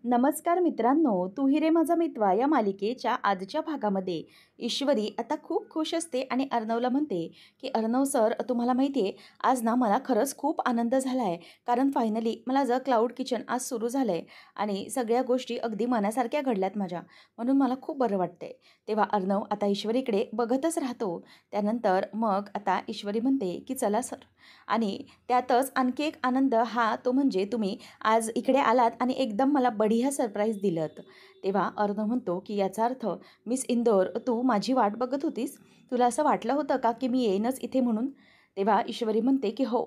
नमस्कार मित्रांनो, तू ही रे माझा मितवा या मालिकेच्या आजच्या भागामध्ये ईश्वरी आता खूप खुश असते आणि अर्णवला म्हणते की अर्णव सर, तुम्हाला माहिती आहे आज ना मला खरंच खूप आनंद झाला आहे. कारण फायनली मला जर क्लाउड किचन आज सुरू झालं आहे आणि सगळ्या गोष्टी अगदी मनासारख्या घडल्यात माझ्या, म्हणून मला खूप बरं वाटतंय. तेव्हा अर्णव आता ईश्वरीकडे बघतच राहतो. त्यानंतर मग आता ईश्वरी म्हणते की चला सर, आणि त्यातच आणखी एक आनंद हा तो म्हणजे तुम्ही आज इकडे आलात आणि एकदम मला बढिया सरप्राईज दिलंत. तेव्हा अर्णव म्हणतो की याचा अर्थ मिस इंदोर, तू माझी वाट बघत होतीस? तुला असं वाटलं होतं का की मी येईनच इथे म्हणून? तेव्हा ईश्वरी म्हणते की हो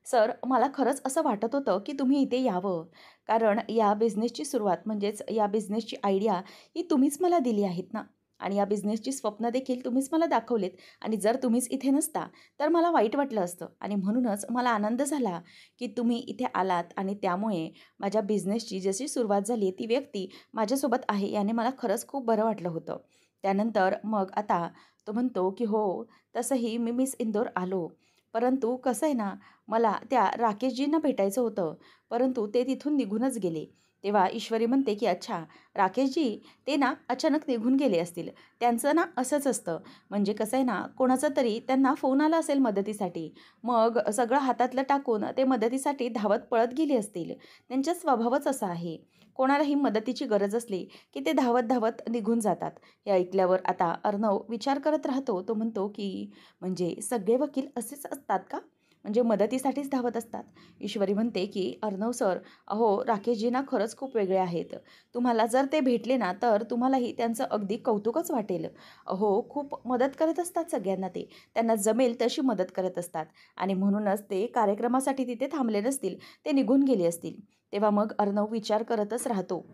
सर, मला खरंच असं वाटत होतं की तुम्ही इथे यावं. कारण या बिझनेसची सुरुवात म्हणजेच या बिझनेसची आयडिया ही तुम्हीच मला दिली आहेत ना, आणि या बिझनेसची स्वप्न देखील तुम्हीच मला दाखवलेत. आणि जर तुम्हीच इथे नसता तर मला वाईट वाटलं असतं, आणि म्हणूनच मला आनंद झाला की तुम्ही इथे आलात. आणि त्यामुळे माझ्या बिझनेसची जशी सुरुवात झाली ती व्यक्ती माझ्यासोबत आहे याने मला खरंच खूप बरं वाटलं होतं. त्यानंतर मग आता तो म्हणतो की हो, तसंही मी मिस इंदोर आलो. परंतु कसं आहे ना, मला त्या राकेशजींना भेटायचं होतं, परंतु ते तिथून निघूनच गेले. तेव्हा ईश्वरी म्हणते की अच्छा, राकेशजी ते ना अचानक निघून गेले असतील. त्यांचं ना असंच असतं. म्हणजे कसं आहे ना, कोणाचा तरी त्यांना फोन आला असेल मदतीसाठी, मग सगळं हातातलं टाकून ते मदतीसाठी धावत पळत गेले असतील. त्यांचा स्वभावच असा आहे. कोणालाही मदतीची गरज असली की ते धावत धावत निघून जातात. हे ऐकल्यावर आता अर्णव विचार करत राहतो. तो म्हणतो की म्हणजे सगळे वकील असेच असतात का? म्हणजे मदतीसाठीच धावत असतात? ईश्वरी म्हणते की अर्णव सर, अहो राकेशजींना खरंच खूप वेगळे आहेत. तुम्हाला जर ते भेटले ना तर तुम्हालाही त्यांचं अगदी कौतुकच वाटेल. अहो खूप मदत करत असतात सगळ्यांना ते. त्यांना जमेल तशी मदत करत असतात, आणि म्हणूनच ते कार्यक्रमासाठी तिथे थांबले नसतील, ते निघून गेले असतील. तेव्हा मग अर्णव विचार करतच राहतो.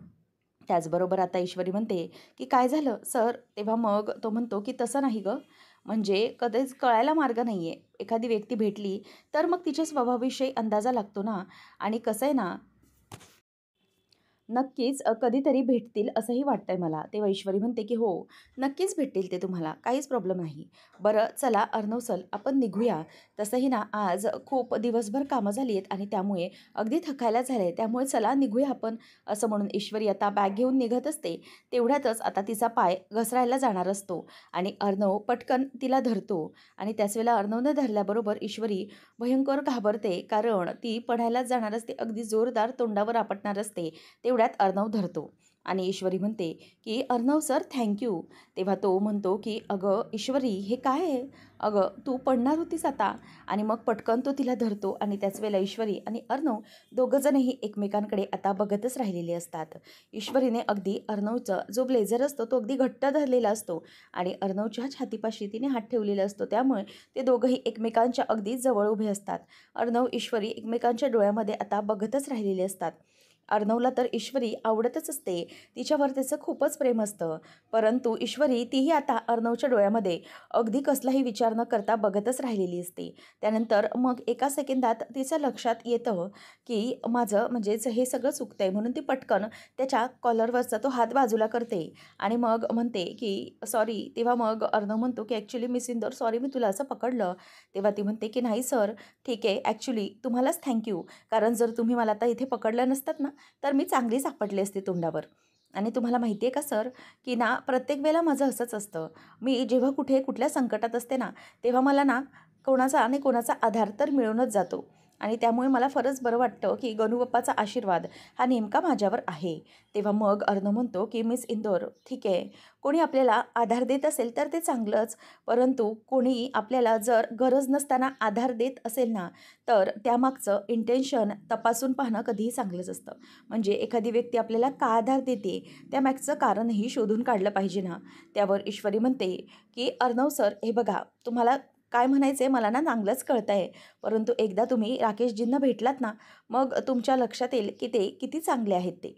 त्याचबरोबर आता ईश्वरी म्हणते की काय झालं सर? तेव्हा मग तो म्हणतो की तसं नाही गं, म्हणजे कधीच कळायला मार्ग नाही आहे. एखादी व्यक्ती भेटली तर मग तिच्या स्वभावाविषयी अंदाजा लागतो ना. आणि कसं आहे ना, नक्कीच कधीतरी भेटतील असंही वाटतंय मला. तेव्हा ईश्वरी म्हणते की हो, नक्कीच भेटतील ते तुम्हाला, काहीच प्रॉब्लेम नाही. बरं चला अर्णव सर, आपण निघूया. तसंही ना आज खूप दिवसभर कामं झाली आहेत आणि त्यामुळे अगदी थकायला झालं आहे. त्यामुळे चला निघूया आपण, असं म्हणून ईश्वरी आता बॅग घेऊन निघत असते. तेवढ्यातच आता तिचा पाय घसरायला जाणार असतो आणि अर्णव पटकन तिला धरतो. आणि त्याच वेळेला अर्णवनं धरल्याबरोबर ईश्वरी भयंकर घाबरते, कारण ती पडायलाच जाणार असते. अगदी जोरदार तोंडावर आपटणार असते. तेवढ्यात अर्णव धरतो आणि ईश्वरी म्हणते की अर्णव सर, थँक्यू. तेव्हा तो म्हणतो की अगं ईश्वरी, हे काय आहे? अगं तू पडणार होतीस आता. आणि मग पटकन तो तिला धरतो आणि त्याच वेळेला ईश्वरी आणि अर्णव दोघंजणही एकमेकांकडे आता बघतच राहिलेले असतात. ईश्वरीने अगदी अर्णवचा जो ब्लेझर असतो तो अगदी घट्ट धरलेला असतो आणि अर्णवच्या छातीपाशी तिने हात ठेवलेला असतो. त्यामुळे ते दोघंही एकमेकांच्या अगदी जवळ उभे असतात. अर्णव ईश्वरी एकमेकांच्या डोळ्यामध्ये आता बघतच राहिलेले असतात. अर्णवला तर ईश्वरी आवडतच असते. तिच्यावर त्याचं खूपच प्रेम असतं. परंतु ईश्वरी तीही आता अर्णवच्या डोळ्यामध्ये अगदी कसलाही विचार न करता बघतच राहिलेली असते. त्यानंतर मग एका सेकंदात तिच्या लक्षात येतं की माझं म्हणजेच हे सगळं चुकतंय, म्हणून ती पटकन त्याच्या कॉलरवरचा तो हात बाजूला करते आणि मग म्हणते की सॉरी. तेव्हा मग अर्णव म्हणतो की ॲक्च्युली मिस इंदोर, सॉरी मी तुला असं पकडलं. तेव्हा ती म्हणते की नाही सर, ठीक आहे, ॲक्च्युली तुम्हालाच थँक्यू. कारण जर तुम्ही मला आता इथे पकडलं नसतात ना तर मी चांगली सापडली असते तोंडावर. आणि तुम्हाला माहिती आहे का सर, की ना प्रत्येक वेळेला माझं असंच असतं. मी जेव्हा कुठे कुठल्या संकटात असते ना, तेव्हा मला ना कोणाचा आणि कोणाचा आधार तर मिळूनच जातो. आणि त्यामुळे मला फारच बरं वाटतं की गणूबाप्पाचा आशीर्वाद हा नेमका माझ्यावर आहे. तेव्हा मग अर्णव म्हणतो की मिस इंदोर, ठीक आहे, कोणी आपल्याला आधार देत असेल तर ते चांगलंच. परंतु कोणी आपल्याला जर गरज नसताना आधार देत असेल ना, तर त्यामागचं इंटेन्शन तपासून पाहणं कधीही चांगलंच असतं. म्हणजे एखादी व्यक्ती आपल्याला का आधार देते, त्यामागचं कारणही शोधून काढलं पाहिजे ना. त्यावर ईश्वरी म्हणते की अर्णव सर, हे बघा, तुम्हाला काय म्हणायचं आहे मला ना चांगलंच कळतं आहे. परंतु एकदा तुम्ही राकेशजींना भेटलात ना, मग तुमच्या लक्षात येईल की ते किती चांगले आहेत ते.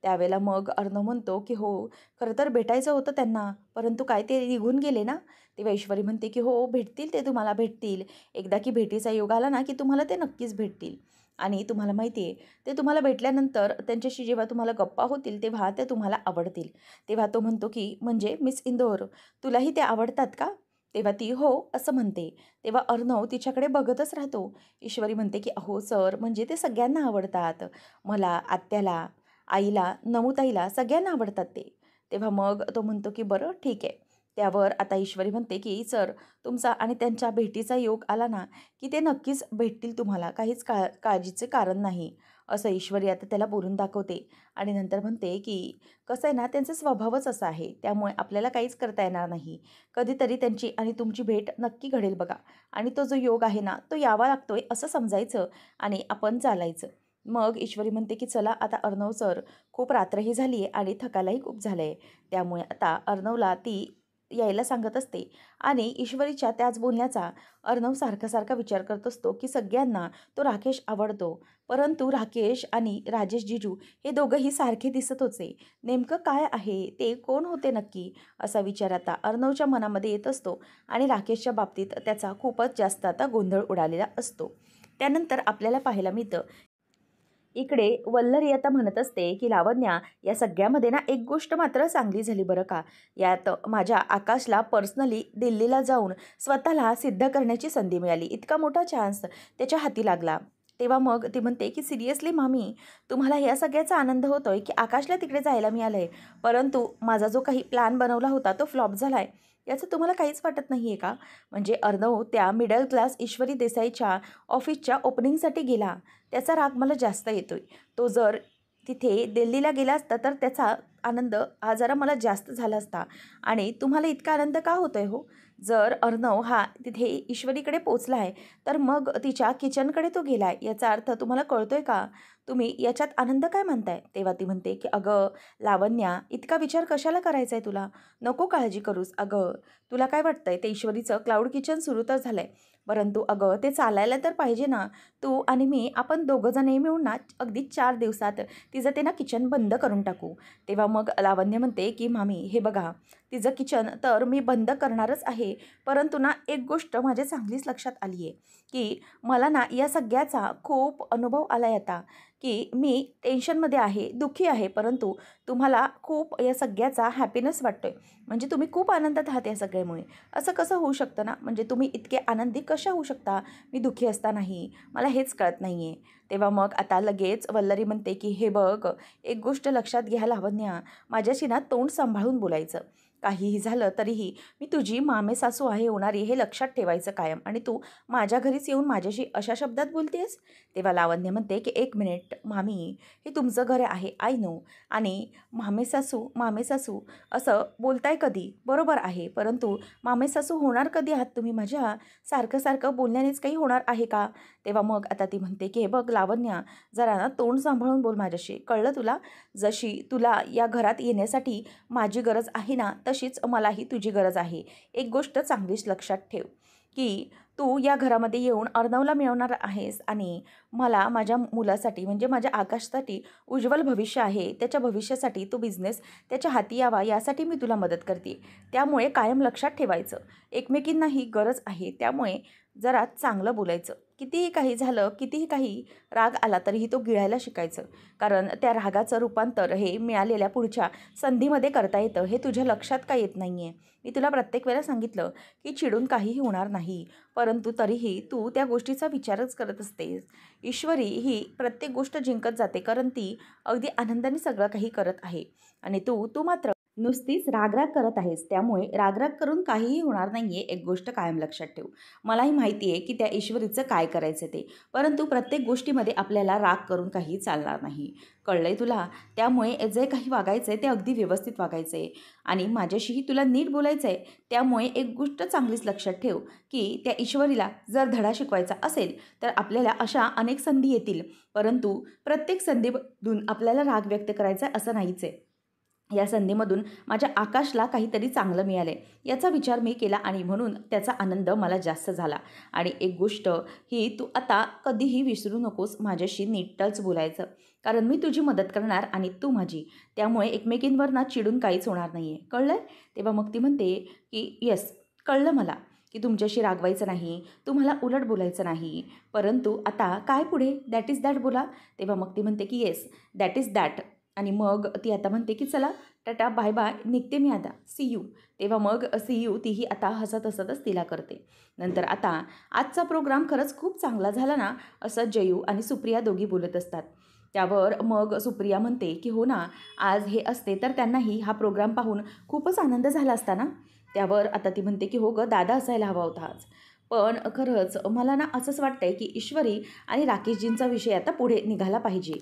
त्यावेळेला मग अर्णव म्हणतो की हो, खरं तर भेटायचं होतं त्यांना, परंतु काय ते निघून गेले ना. तेव्हा ईश्वरी म्हणते की हो, भेटतील ते, तुम्हाला भेटतील. एकदा की भेटीचा योग आला ना की तुम्हाला ते नक्कीच भेटतील. आणि तुम्हाला माहिती आहे, ते तुम्हाला भेटल्यानंतर त्यांच्याशी जेव्हा तुम्हाला गप्पा होतील तेव्हा ते तुम्हाला आवडतील. तेव्हा तो म्हणतो की म्हणजे मिस इंदोर, तुलाही ते आवडतात का? तेव्हा ती हो असं म्हणते. तेव्हा अर्णव तिच्याकडे बघतच राहतो. ईश्वरी म्हणते की अहो सर, म्हणजे ते सगळ्यांना आवडतात. मला, आत्याला आईला, नमुताईला सगळ्यांना आवडतात ते. तेव्हा मग तो म्हणतो की बरं ठीक आहे. त्यावर आता ईश्वरी म्हणते की सर, तुमचा आणि त्यांच्या भेटीचा योग आला ना, की ते नक्कीच भेटतील तुम्हाला. काहीच काळजीचे कारण नाही. असं ईश्वरी आता त्याला बोलून दाखवते आणि नंतर म्हणते की कसं आहे ना, त्यांचा स्वभावच असा आहे. त्यामुळे आपल्याला काहीच करता येणार नाही. कधीतरी त्यांची आणि तुमची भेट नक्की घडेल बघा. आणि तो जो योग आहे ना, तो यावा लागतोय असं समजायचं आणि आपण चालायचं. मग ईश्वरी म्हणते की चला आता अर्णव सर, खूप रात्रही झाली आहे आणि थकायलाही खूप झालं आहे. त्यामुळे आता अर्णवला ती यायला सांगत असते आणि ईश्वरीच्या त्याच बोलण्याचा अर्णव सारखा विचार करत असतो की सगळ्यांना तो राकेश आवडतो. परंतु राकेश आणि राजेश जिजू हे दोघंही सारखे दिसत होते. नेमकं काय आहे? ते कोण होते नक्की? असा विचार आता अर्णवच्या मनामध्ये येत असतो आणि राकेशच्या बाबतीत त्याचा खूपच जास्त आता गोंधळ उडालेला असतो. त्यानंतर आपल्याला पाहायला मिळतं, इकडे वल्लरी आता म्हणत असते की लावण्या, या सगळ्यामध्ये ना एक गोष्ट मात्र चांगली झाली बरं का. यात माझ्या आकाशला पर्सनली दिल्लीला जाऊन स्वतःला सिद्ध करण्याची संधी मिळाली. इतका मोठा चान्स त्याच्या हाती लागला. तेव्हा मग ती म्हणते की सिरियसली मामी, तुम्हाला या सगळ्याचा आनंद होतोय की आकाशला तिकडे जायला मिळालं आहे, परंतु माझा जो काही प्लॅन बनवला होता तो फ्लॉप झाला आहे, याचं तुम्हाला काहीच वाटत नाही आहे का? म्हणजे अर्णव त्या मिडल क्लास ईश्वरी देसाईच्या ऑफिसच्या ओपनिंगसाठी गेला, त्याचा राग मला जास्त येतोय. तो जर तिथे दिल्लीला गेला असता तर त्याचा आनंद हा जरा मला जास्त झाला असता. आणि तुम्हाला इतका आनंद का होतोय हो? जर अर्णव हा तिथे ईश्वरीकडे पोचला आहे, तर मग तिच्या किचनकडे तो गेला आहे, याचा अर्थ तुम्हाला कळतोय का? तुम्ही याच्यात आनंद काय म्हणताय? तेव्हा ती म्हणते की अगं लावण्या, इतका विचार कशाला करायचा आहे तुला? नको काळजी करूस. अगं, तुला काय वाटतंय, ते ईश्वरीचं क्लाउड किचन सुरू तर झालं आहे, परंतु अगं ते चालायला तर पाहिजे ना. तू आणि मी, आपण दोघंजणही मिळून ना अगदी 4 दिवसात तिचं ते ना किचन बंद करून टाकू. तेव्हा मग लावण्य म्हणते की मामी हे बघा, तिचं किचन तर मी बंद करणारच आहे, परंतु ना एक गोष्ट माझ्या चांगलीच लक्षात आली आहे की मला ना या सगळ्याचा खूप अनुभव आला आहे आता, की मी टेन्शनमध्ये आहे, दुःखी आहे, परंतु तुम्हाला खूप या सगळ्याचा हॅपीनेस वाटतोय. म्हणजे तुम्ही खूप आनंदात आहात या सगळ्यामुळे. असं कसं होऊ शकतं ना? म्हणजे तुम्ही इतके आनंदी कशा होऊ शकता, मी दुःखी असतानाही? मला हेच कळत नाही आहे. तेव्हा मग आता लगेच वल्लरी म्हणते की हे बघ, एक गोष्ट लक्षात घ्या लावण्या, माझ्याशी ना तोंड सांभाळून बोलायचं. काहीही झालं तरीही मी तुझी मामेसासू आहे होणारी, हे लक्षात ठेवायचं कायम. आणि तू माझ्या घरीच येऊन माझ्याशी अशा शब्दात बोलतेस? तेव्हा लावण्य म्हणते की एक मिनिट मामी, हे तुमचं घर आहे, आय नो. आणि मामेसासू असं बोलताय कधी? बरोबर आहे, परंतु मामेसासू होणार कधी आहात तुम्ही माझ्या? सारखं बोलण्यानेच काही होणार आहे का? तेव्हा मग आता ती म्हणते की हे बघ लावण्या, जरा ना तोंड सांभाळून बोल माझ्याशी, कळलं तुला? जशी तुला या घरात येण्यासाठी माझी गरज आहे ना, तशीच मलाही तुझी गरज आहे. एक गोष्ट चांगलीच लक्षात ठेव की तू या घरामध्ये येऊन अर्णवला मिळवणार आहेस आणि मला माझ्या मुलासाठी, म्हणजे माझ्या आकाशसाठी उज्ज्वल भविष्य आहे, त्याच्या भविष्यासाठी तो बिझनेस त्याच्या हाती यावा यासाठी मी तुला मदत करते. त्यामुळे कायम लक्षात ठेवायचं, एकमेकींना ही गरज आहे. त्यामुळे जरा चांगलं बोलायचं. कितीही काही झालं, कितीही काही राग आला तरीही तो गिळायला शिकायचं, कारण त्या रागाचं रूपांतर हे मिळालेल्या पुढच्या संधीमध्ये करता येतं. हे तुझ्या लक्षात का येत नाही आहे? मी तुला प्रत्येक वेळेला सांगितलं की चिडून काहीही होणार नाही, परंतु तरीही तू त्या गोष्टीचा विचारच करत असतेस. ईश्वरी ही प्रत्येक गोष्ट जिंकत जाते, कारण ती अगदी आनंदाने सगळं काही करत आहे आणि तू तू मात्र नुसतीच रागराग करत आहेस. त्यामुळे रागराग करून काहीही होणार नाही आहे, एक गोष्ट कायम लक्षात ठेव. मलाही माहिती आहे की त्या ईश्वरीचं काय करायचं ते, परंतु प्रत्येक गोष्टीमध्ये आपल्याला राग करून काही चालणार नाही. कळलं आहे तुला? त्यामुळे जे काही वागायचं आहे ते अगदी व्यवस्थित वागायचं आहे आणि माझ्याशीही तुला नीट बोलायचं आहे. त्यामुळे एक गोष्ट चांगलीच लक्षात ठेव की त्या ईश्वरीला जर धडा शिकवायचा असेल तर आपल्याला अशा अनेक संधी येतील, परंतु प्रत्येक संधीमधून आपल्याला राग व्यक्त करायचा असं नाहीच आहे. या संधीमधून माझ्या आकाशला काहीतरी चांगलं मिळालं आहे याचा विचार मी केला आणि म्हणून त्याचा आनंद मला जास्त झाला. आणि एक गोष्ट ही तू आता कधीही विसरू नकोस, माझ्याशी नीटच बोलायचं, कारण मी तुझी मदत करणार आणि तू माझी. त्यामुळे एकमेकींवर ना चिडून काहीच होणार नाही आहे. कळलं आहे? तेव्हा मग ती म्हणते की येस, कळलं मला की तुमच्याशी रागवायचं नाही, तुम्हाला उलट बोलायचं नाही, परंतु आता काय पुढे? दॅट इज दॅट बोला. तेव्हा मग ती म्हणते की येस, दॅट इज दॅट. आणि मग ती आता म्हणते की चला टाटा बाय बाय, निघते मी आता, सी यू. तेव्हा मग सी यू तीही आता हसत हसतच तिला करते. नंतर आता आजचा प्रोग्राम खरंच खूप चांगला झाला ना, असं जयू आणि सुप्रिया दोघी बोलत असतात. त्यावर मग सुप्रिया म्हणते की हो ना, आज हे असते तर त्यांनाही हा प्रोग्राम पाहून खूपच आनंद झाला असता ना. त्यावर आता ती म्हणते की हो गं, दादा असायला हवा होता आज. पण खरंच मला ना असंच वाटतंय की ईश्वरी आणि राकेशजींचा विषय आता पुढे निघाला पाहिजे.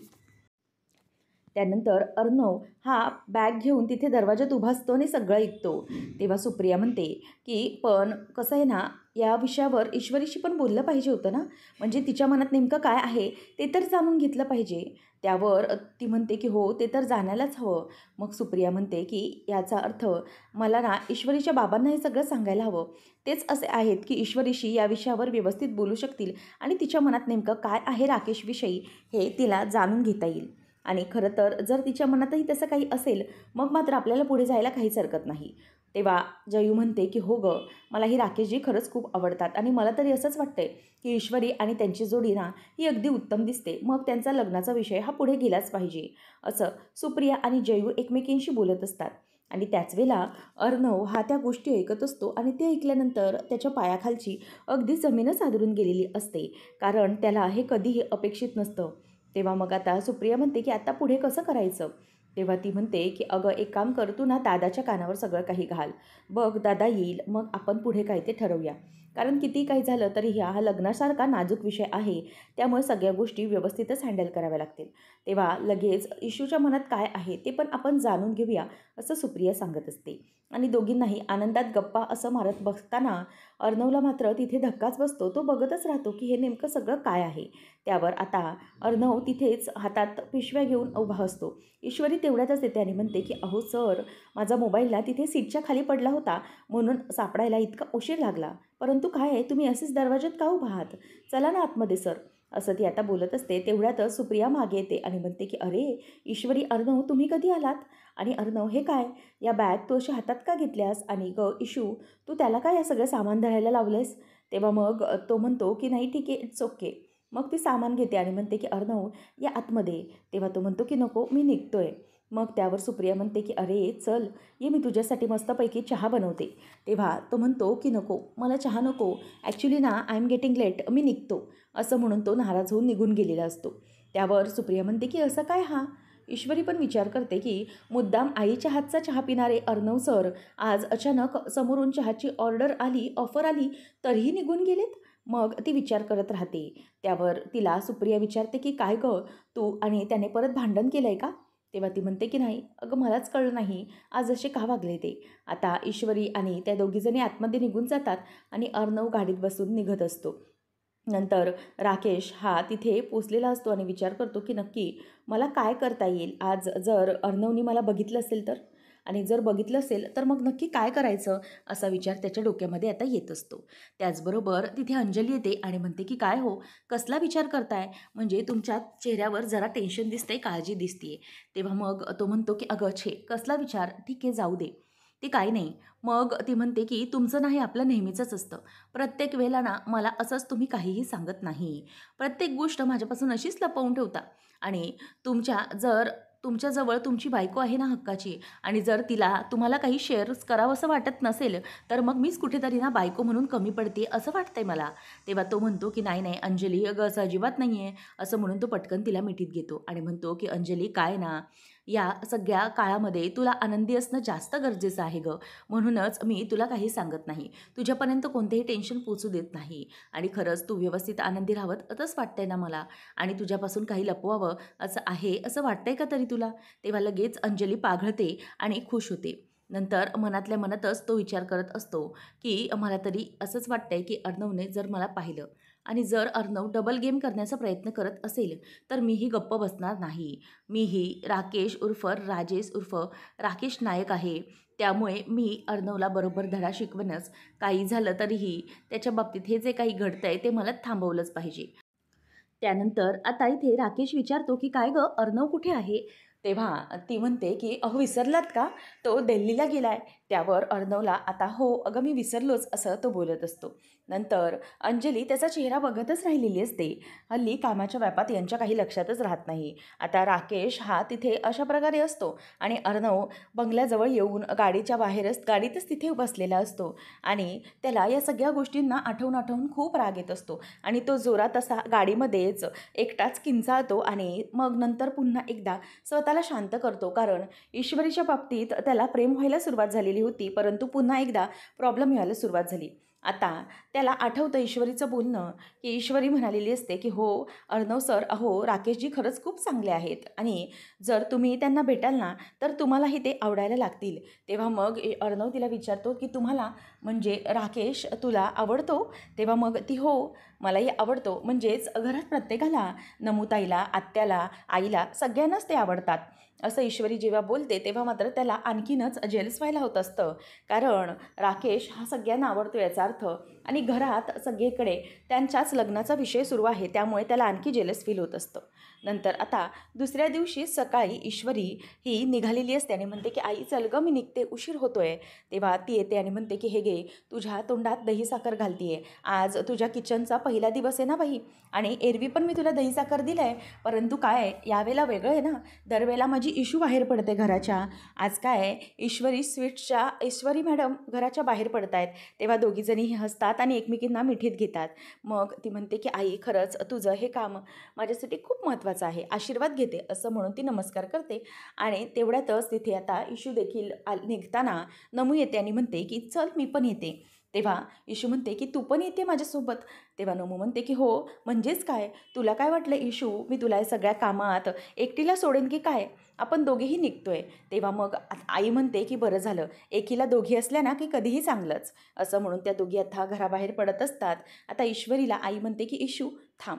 त्यानंतर अर्णव हा बॅग घेऊन तिथे दरवाजात उभा असतो आणि सगळं ऐकतो. तेव्हा सुप्रिया म्हणते की पण कसं आहे ना, या विषयावर ईश्वरीशी पण बोललं पाहिजे होतं ना, म्हणजे तिच्या मनात नेमकं काय आहे ते तर जाणून घेतलं पाहिजे. त्यावर ती म्हणते की हो, ते तर जाणायलाच हवं. मग सुप्रिया म्हणते की याचा अर्थ मला ना ईश्वरीच्या बाबांना हे सगळं सांगायला हवं. तेच असे आहेत की ईश्वरीशी या विषयावर व्यवस्थित बोलू शकतील आणि तिच्या मनात नेमकं काय आहे राकेशविषयी हे तिला जाणून घेता येईल. आणि खरं तर जर तिच्या मनातही तसं काही असेल, मग मात्र आपल्याला पुढे जायला काहीच हरकत नाही. तेव्हा जयू म्हणते की हो गं, मला ही राकेशजी खरंच खूप आवडतात आणि मला तरी असंच वाटतंय की ईश्वरी आणि त्यांची जोडी ना ही अगदी उत्तम दिसते. मग त्यांचा लग्नाचा विषय हा पुढे गेलाच पाहिजे. असं सुप्रिया आणि जयू एकमेकींशी बोलत असतात. आणि त्याच वेळेला अर्णव हा त्या गोष्टी ऐकत असतो आणि ते ऐकल्यानंतर त्याच्या पायाखालची अगदी जमीनच आदरून गेलेली असते. कारण त्याला हे कधीही अपेक्षित नसतं. तेव्हा मग आता सुप्रिया म्हणते की आता पुढे कसं करायचं. तेव्हा ती म्हणते की अगं, एक काम कर, तू ना दादाच्या कानावर सगळं काही घाल. बघ दादा येईल, मग आपण पुढे काय ते ठरवूया. कारण किती काही झालं तरी हा लग्नासारखा नाजूक विषय आहे, त्यामुळे सगळ्या गोष्टी व्यवस्थितच हँडल कराव्या लागतील. तेव्हा लगेच इशूच्या मनात काय आहे ते पण आपण जाणून घेऊया, असं सुप्रिया सांगत असते. आणि दोघींनाही आनंदात गप्पा असं मारत बसताना अर्णवला मात्र तिथे धक्काच बसतो. तो बघतच राहतो की हे नेमकं सगळं काय आहे. त्यावर आता अर्णव तिथेच हातात पिशव्या घेऊन उभा असतो. ईश्वरी तेवढ्यातच येते आणि म्हणते की अहो सर, माझा मोबाईल ना तिथे सीटच्या खाली पडला होता, म्हणून सापडायला इतका उशीर लागला. परंतु काय आहे, तुम्ही असेच दरवाजात का उभा आहात? चला ना आतमध्ये सर. असं ती आता बोलत असते. तेवढ्यातच सुप्रिया मागे येते आणि म्हणते की अरे ईश्वरी, अर्णव तुम्ही कधी आलात? आणि अर्णव, हे काय, या बॅग तू अशी हातात का घेतल्यास? आणि इशू, तू त्याला काय या सगळं सामान धरायला लावलेस? तेव्हा मग तो म्हणतो की नाही ठीक आहे, इट्स ओके. मग ती सामान घेते आणि म्हणते की अर्णव या आतमध्ये. तेव्हा तो म्हणतो की नको, मी निघतोय. मग त्यावर सुप्रिया म्हणते की अरे चल, ये मी तुझ्यासाठी मस्तपैकी चहा बनवते. तेव्हा तो म्हणतो की नको, मला चहा नको, ॲक्च्युली ना आय एम गेटिंग लेट, मी निघतो. असं म्हणून तो नाराज होऊन निघून गेलेला असतो. त्यावर सुप्रिया म्हणते की असं काय हा? ईश्वरी पण विचार करते की मुद्दाम आईच्या हातचा चहा पिणारे अर्णव सर आज अचानक समोरून चहाची ऑर्डर आली, ऑफर आली, तरीही निघून गेलेत. मग ती विचार करत राहते. त्यावर तिला सुप्रिया विचारते की काय गं, तू आणि त्याने परत भांडण केलं आहे का? तेव्हा ती म्हणते की नाही अगं, मलाच कळलं नाही आज असे का वागले ते. आता ईश्वरी आणि त्या दोघीजणी आतमध्ये निघून जातात आणि अर्णव गाडीत बसून निघत असतो. नंतर राकेश हा तिथे पोचलेला असतो आणि विचार करतो की नक्की मला काय करता येईल आज, जर अर्णवनी मला बघितलं असेल तर. आणि जर बघितलं असेल तर मग नक्की काय करायचं, असा विचार त्याच्या डोक्यामध्ये आता येत असतो. त्याचबरोबर तिथे अंजली येते आणि म्हणते की काय हो, कसला विचार करताय, म्हणजे तुमच्या चेहऱ्यावर जरा टेन्शन दिसतंय, काळजी दिसतीये. तेव्हा मग तो म्हणतो की अगं छे, कसला विचार, ठीक आहे जाऊ दे, ते काही नाही. मग ती म्हणते की तुमचं नाही, आपलं नेहमीचंच असतं. प्रत्येक वेळेला ना मला असंच तुम्ही काहीही सांगत नाही. प्रत्येक गोष्ट माझ्यापासून अशीच लपवून ठेवता. आणि तुमच्याजवळ तुमची बायको आहे ना हक्काची, आणि जर तुम्हाला काही शेअर्स करावंसं वाटत नसेल, तर मग मीच कुठेतरी ना बायको म्हणून कमी पडते असं वाटतंय मला. तेव्हा तो म्हणतो की नाही नाही अंजली, अगं असं अजिबात नाही आहे. असं म्हणून तो पटकन तिला मिठीत घेतो आणि म्हणतो की अंजली, काय ना, या सगळ्या काळामध्ये तुला आनंदी असणं जास्त गरजेचं आहे गं. म्हणूनच मी तुला काही सांगत नाही, तुझ्यापर्यंत कोणतेही टेन्शन पोचू देत नाही. आणि खरंच तू व्यवस्थित आनंदी राहावं असंच वाटतंय ना मला, आणि तुझ्यापासून काही लपवावं असं आहे असं वाटतंय का तरी तुला? तेव्हा लगेच अंजली पाघळते आणि खुश होते. नंतर मनातल्या मनातच तो विचार करत असतो की मला तरी असंच वाटतंय की अर्णवने जर मला पाहिलं आणि जर अर्णव डबल गेम करण्याचा प्रयत्न करत असेल, तर मीही गप्प बसणार नाही. मीही राकेश उर्फ राजेश उर्फ राकेश नायक आहे. त्यामुळे मी अर्णवला बरोबर धडा शिकवणच. काही झालं तरीही त्याच्या बाबतीत हे जे काही घडतंय ते मला थांबवलंच पाहिजे. त्यानंतर आता इथे राकेश विचारतो की काय गं, अर्णव कुठे आहे? तेव्हा ती म्हणते की अहो विसरलात का, तो दिल्लीला गेलाय. त्यावर अर्णवला आता हो अगं मी विसरलोच असं तो बोलत असतो. नंतर अंजली त्याचा चेहरा बघतच राहिलेली असते. हल्ली कामाच्या व्यापात यांच्या काही लक्षातच राहत नाही. आता राकेश हा तिथे अशा प्रकारे असतो आणि अर्णव बंगल्याजवळ येऊन गाडीतच तिथे बसलेला असतो आणि त्याला या सगळ्या गोष्टींना आठवून आठवून खूप राग येत असतो आणि तो जोरात असा गाडीमध्येच एकटाच किंचाळतो आणि मग नंतर पुन्हा एकदा स्वतःला शांत करतो. कारण ईश्वरीच्या बाबतीत त्याला प्रेम व्हायला सुरुवात झालेली होती, परंतु पुन्हा एकदा प्रॉब्लेम यायला सुरुवात झाली. आता त्याला आठवतं ईश्वरीचं बोलणं, की ईश्वरी म्हणालेली असते की हो अर्णव सर, अहो राकेशजी खरंच खूप चांगले आहेत आणि जर तुम्ही त्यांना भेटाल ना तर तुम्हालाही ते आवडायला लागतील. तेव्हा मग अर्णव तिला विचारतो की तुम्हाला म्हणजे राकेश तुला आवडतो? तेव्हा मग ती हो मलाही आवडतो. म्हणजेच घरात प्रत्येकाला, नमुताईला, आत्याला, आईला सगळ्यांनाच ते आवडतात असं ईश्वरी जेव्हा बोलते तेव्हा मात्र त्याला आणखीनच जेलस व्हायला होत असतं. कारण राकेश हा सगळ्यांना आवडतो याचा अर्थ आणि घरात सगळीकडे त्यांच्याच लग्नाचा विषय सुरू आहे, त्यामुळे त्याला आणखी जेलस फील होत असतं. नंतर आता दुसऱ्या दिवशी सकाळी ईश्वरी ही निघालेली असते आणि म्हणते की आई चल गं मी निघते, उशीर होतोय. तेव्हा ती येते आणि म्हणते की हे घे तुझ्या तोंडात दही साखर घालतीये, आज तुझ्या किचनचा पहिला दिवस आहे ना बाई, आणि एरवी पण मी तुला दही साखर दिलं आहे, परंतु काय यावेळेला वेगळं आहे ना, दरवेळेला माझी इशू बाहेर पडते घराच्या, आज काय ईश्वरी मॅडम घराच्या बाहेर पडत आहेत. तेव्हा दोघीजणी हसतात आणि एकमेकींना मिठीत घेतात. मग ती म्हणते की आई खरंच तुझं हे काम माझ्यासाठी खूप महत्त्वाचं आहे, आशीर्वाद घेते असं म्हणून ती नमस्कार करते. आणि तेवढ्यातच तिथे आता इशू देखील निघताना नमू येते आणि म्हणते की चल मी पण येते. तेव्हा इशू म्हणते की तू पण येते माझ्यासोबत. तेव्हा नमू म्हणते की हो म्हणजेच काय, तुला काय वाटलं इशू मी तुला या सगळ्या कामात एकटीला सोडेन की काय, आपण दोघेही निघतोय. तेव्हा मग आई म्हणते की बरं झालं, एकीला दोघी असल्या ना की कधीही चांगलंच असं म्हणून त्या दोघी आता घराबाहेर पडत असतात. आता ईश्वरीला आई म्हणते की इशू थांब,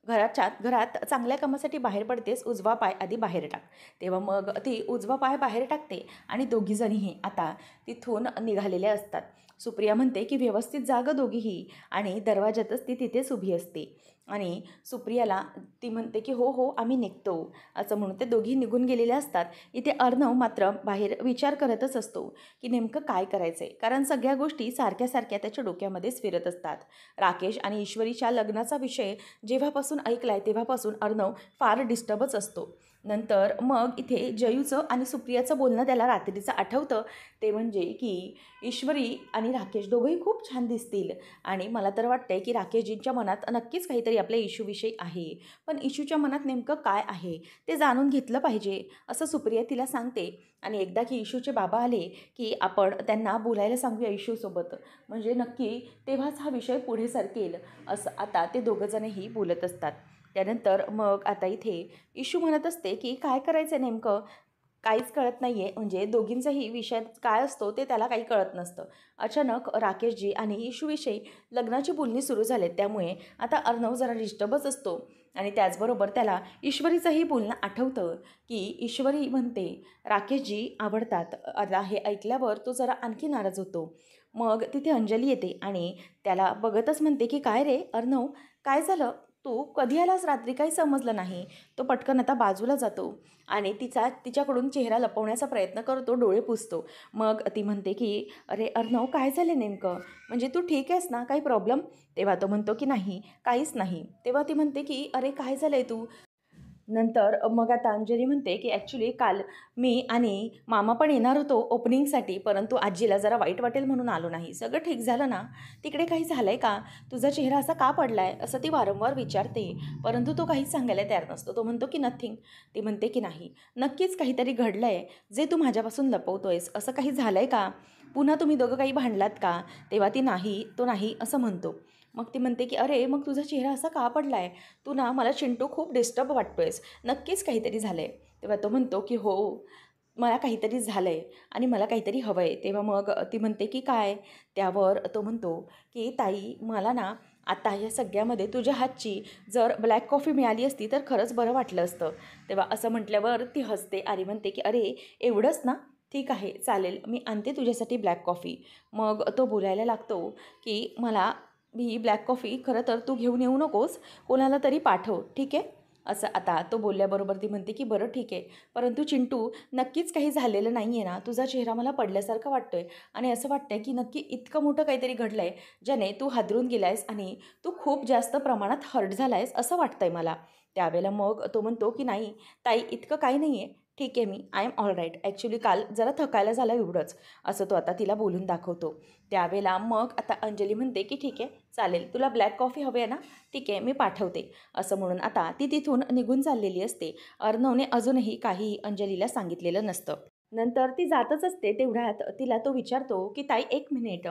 घरात चांगल्या कामासाठी बाहेर पडतेस, उजवा पाय आधी बाहेर टाक. तेव्हा मग ती उजवा पाय बाहेर टाकते आणि दोघीजणीही आता तिथून निघालेल्या असतात. सुप्रिया म्हणते की व्यवस्थित जागं दोघीही, आणि दरवाजातच ती तिथेच उभी असते आणि सुप्रियाला ती म्हणते की हो हो आम्ही निघतो असं म्हणून ते दोघी निघून गेलेल्या असतात. इथे अर्णव मात्र बाहेर विचार करतच असतो की नेमकं काय करायचं आहे, कारण सगळ्या गोष्टी सारख्या सारख्या त्याच्या डोक्यामध्येच फिरत असतात. राकेश आणि ईश्वरीच्या लग्नाचा विषय जेव्हापासून ऐकलाय तेव्हापासून अर्णव फार डिस्टर्बच असतो. नंतर मग इथे जयूचं आणि सुप्रियाचं बोलणं त्याला रात्रीचं आठवतं. ते म्हणजे की ईश्वरी आणि राकेश दोघंही खूप छान दिसतील आणि मला तर वाटतंय की राकेशजींच्या मनात नक्कीच काहीतरी आपल्या इशूविषयी आहे, पण इशूच्या मनात नेमकं काय आहे ते जाणून घेतलं पाहिजे असं सुप्रिया तिला सांगते. आणि एकदा की इशूचे बाबा आले की आपण त्यांना बोलायला सांगूया इशूसोबत, म्हणजे नक्की तेव्हाच हा विषय पुढे सरकेल असं आता ते दोघंजणही बोलत असतात. त्यानंतर मग आता इथे इशू म्हणत असते की काय करायचं नेमकं, काहीच कळत नाही आहे, म्हणजे दोघींचाही विषय काय असतो ते त्याला काही कळत नसतं. अचानक राकेशजी आणि इशूविषयी लग्नाची बोलणी सुरू झाले, त्यामुळे आता अर्णव जरा डिस्टर्बच असतो. आणि त्याचबरोबर त्याला ईश्वरीचंही बोलणं आठवतं की ईश्वरी म्हणते राकेशजी आवडतात. आता हे ऐकल्यावर तो जरा आणखी नाराज होतो. मग तिथे अंजली येते आणि त्याला बघतच म्हणते की काय रे अर्णव, काय झालं, तू कधी आलास रात्री, काही समजलं नाही. तो पटकन आता बाजूला जातो आणि तिच्याकडून चेहरा लपवण्याचा प्रयत्न करतो, डोळे पुसतो. मग ती म्हणते की अरे अर्णव काय झालं नेमकं, म्हणजे तू ठीक आहेस ना, काही प्रॉब्लेम? तेव्हा तो म्हणतो की नाही काहीच नाही. तेव्हा ती म्हणते की अरे काय झालं आहे तू. नंतर मग आता अंजली म्हणते की ॲक्च्युली काल मी आणि मामा पण येणार होतो ओपनिंगसाठी, परंतु आजीला जरा वाईट वाटेल म्हणून आलो नाही. सगळं ठीक झालं ना, तिकडे काही झालं आहे का, तुझा चेहरा असा का पडला आहे असं ती वारंवार विचारते, परंतु तो काहीच सांगायला तयार नसतो. तो म्हणतो की नथिंग. ती म्हणते की नाही नक्कीच काहीतरी घडलं आहे जे तू माझ्यापासून लपवतोयस, असं काही झालं आहे का, पुन्हा तुम्ही दोघं काही भांडलात का. तेव्हा ती नाही, तो नाही असं म्हणतो. मग ती म्हणते की अरे मग तुझा चेहरा असा का पडला आहे, तू ना मला चिंटू खूप डिस्टर्ब वाटतोयस, नक्कीच काहीतरी झालं आहे. तेव्हा तो म्हणतो की हो मला काहीतरी झालं आहे आणि मला काहीतरी हवं आहे. तेव्हा मग ती म्हणते की काय. त्यावर तो म्हणतो की ताई मला ना आता या सगळ्यामध्ये तुझ्या हातची जर ब्लॅक कॉफी मिळाली असती तर खरंच बरं वाटलं असतं. तेव्हा असं म्हटल्यावर ती हसते आणि म्हणते की अरे एवढंच ना, ठीक आहे चालेल, मी आणते तुझ्यासाठी ब्लॅक कॉफी. मग तो बोलायला लागतो की मला ही ब्लॅक कॉफी खरं तर तू घेऊन येऊ नकोस, कोणाला तरी पाठव ठीक आहे, असं आता तो बोलल्याबरोबर ती म्हणते की बरं ठीक आहे, परंतु चिंटू नक्कीच काही झालेलं नाही आहे ना? तुझा चेहरा मला पडल्यासारखा वाटतोय आणि असं वाटतंय की नक्की इतकं मोठं काहीतरी घडलं आहे, ज्याने तू हादरून गेला आहेस आणि तू खूप जास्त प्रमाणात हर्ट झाला आहेस असं वाटतंय मला. त्यावेळेला मग तो म्हणतो की नाही ताई, इतकं काही नाही आहे. ठीक आहे, I am all right. Actually काल जरा थकायला झालं एवढंच, असं तो आता तिला बोलून दाखवतो. त्यावेळेला मग आता अंजली म्हणते की ठीक आहे, चालेल. तुला ब्लॅक कॉफी हवी आहे ना? ठीक आहे, मी पाठवते. असं म्हणून आता ती तिथून निघून चाललेली असते. अर्णवने अजूनही काही अंजलीला सांगितलेलं नसतं. नंतर ती जातच असते. तेवढ्यात तिला तो विचारतो की ताई, एक मिनिट,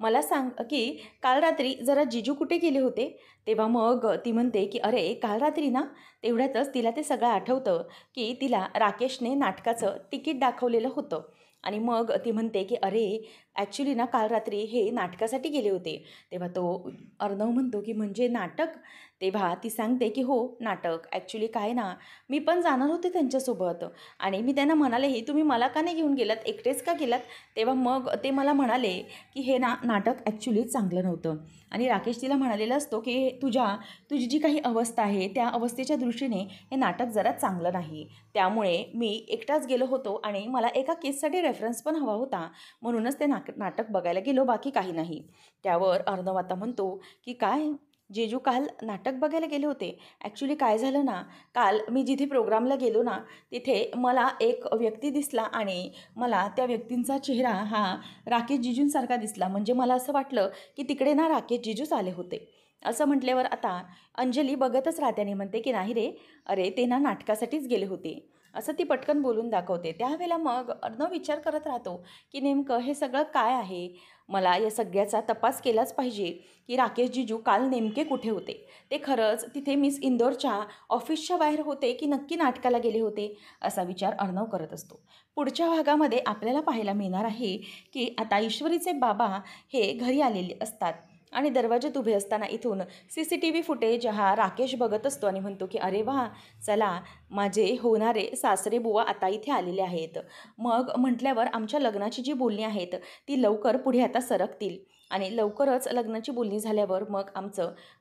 मला सांग की काल रात्री जरा जिजू कुठे गेले होते? तेव्हा मग ती म्हणते की अरे काल रात्री ना, तेवढ्यातच तिला ते सगळं आठवतं की तिला राकेशने नाटकाचं तिकीट दाखवलेलं होतं. आणि मग ती म्हणते की अरे ॲक्च्युली ना, काल रात्री हे नाटकासाठी गेले होते. तेव्हा तो अर्णव म्हणतो की म्हणजे नाटक? तेव्हा ती सांगते की हो, नाटक. ॲक्च्युली काय ना, मी पण जाणार होते त्यांच्यासोबत आणि मी त्यांना म्हणालेही, तुम्ही मला का नाही घेऊन गेलात, एकटेच का गेलात? तेव्हा मग ते मला म्हणाले की हे नाटक ॲक्च्युली चांगलं नव्हतं. आणि राकेश तिला म्हणालेला असतो की तुझी जी काही अवस्था आहे, त्या अवस्थेच्या दृष्टीने हे नाटक जरा चांगलं नाही. त्यामुळे मी एकटाच गेलो होतो आणि मला एका केससाठी रेफरन्स पण हवा होता, म्हणूनच ते नाटक बघायला गेलो, बाकी काही नाही. त्यावर अर्णव आता म्हणतो की काय, जेजू काल नाटक बघायला गेले होते? ॲक्च्युली काय झालं ना, काल मी जिथे प्रोग्रामला गेलो ना, तिथे मला एक व्यक्ती दिसला आणि मला त्या व्यक्तींचा चेहरा हा राकेश जिजूंसारखा दिसला. म्हणजे मला असं वाटलं की तिकडे ना राकेश जिजूच आले होते. असं म्हटल्यावर आता अंजली बघतच राहते आणि म्हणते की नाही रे, अरे ते ना नाटकासाठीच गेले होते. असं ती पटकन बोलून दाखवते. त्यावेळेला मग अर्णव विचार करत राहतो की नेमकं हे सगळं काय आहे? मला या सगळ्याचा तपास केलाच पाहिजे की राकेश जिजू काल नेमके कुठे होते? ते खरंच तिथे मिस इंदोरच्या ऑफिसच्या बाहेर होते की नक्की नाटकाला गेले होते? असा विचार अर्णव करत असतो. पुढच्या भागामध्ये आपल्याला पाहायला मिळणार आहे की आता ईश्वरीचे बाबा हे घरी आलेले असतात आणि दरवाजात उभे असताना इथून CCTV फुटेज हा राकेश बघत असतो आणि म्हणतो की अरे वा, चला, माझे होणारे सासरे बुवा आता इथे आलेले आहेत. मग म्हटल्यावर आमच्या लग्नाची जी बोलणी आहेत ती लवकर पुढे आता सरकतील आणि लवकरच लग्नाची बोलणी झाल्यावर मग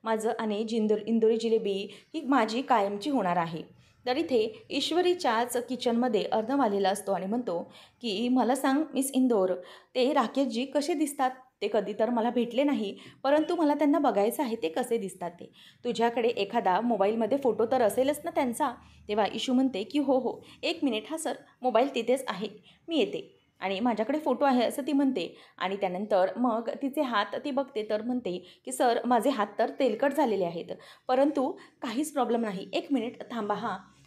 माझं आणि इंदोरी जिलेबी ही माझी कायमची होणार आहे. तर इथे ईश्वरीच्याच किचनमध्ये अर्णव आलेला असतो आणि म्हणतो की मला सांग मिस इंदोर, ते राकेशजी कसे दिसतात? ते कधी तर मला भेटले नाही, परंतु मला त्यांना बघायचं आहे, ते कसे दिसतात ते. तुझ्याकडे एखादा मोबाईलमध्ये फोटो तर असेलच ना त्यांचा? तेव्हा इशू म्हणते की हो हो, एक मिनिट हा सर, मोबाईल तिथेच आहे, मी येते. आणि माझ्याकडे फोटो आहे असं ती म्हणते आणि त्यानंतर मग तिचे हात ती बघते तर म्हणते की सर, माझे हात तर तेलकट झालेले आहेत, परंतु काहीच प्रॉब्लेम नाही. एक मिनिट थांबा,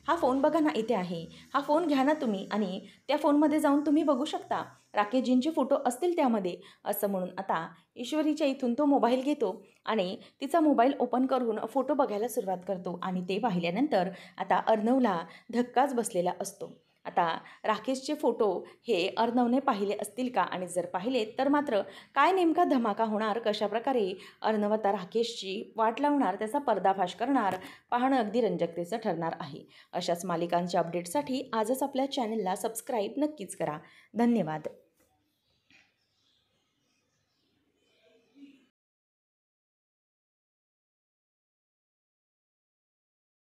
हा फोन बघा ना, इथे आहे. हा फोन घ्या ना तुम्ही आणि त्या फोनमध्ये जाऊन तुम्ही बघू शकता, राकेशजींचे फोटो असतील त्यामध्ये. असं म्हणून आता ईश्वरीच्या इथून तो मोबाईल घेतो आणि तिचा मोबाईल ओपन करून फोटो बघायला सुरुवात करतो आणि ते पाहिल्यानंतर आता अर्णवला धक्काच बसलेला असतो. आता राकेशचे फोटो हे अर्णवने पाहिले असतील का? आणि जर पाहिले तर मात्र काय नेमका धमाका होणार? कशाप्रकारे अर्णव आता राकेशची वाट लावणार, त्याचा पर्दाफाश करणार, पाहणं अगदी रंजकतेचं ठरणार आहे. अशाच मालिकांच्या अपडेटसाठी आजच आपल्या चॅनलला सबस्क्राईब नक्कीच करा. धन्यवाद.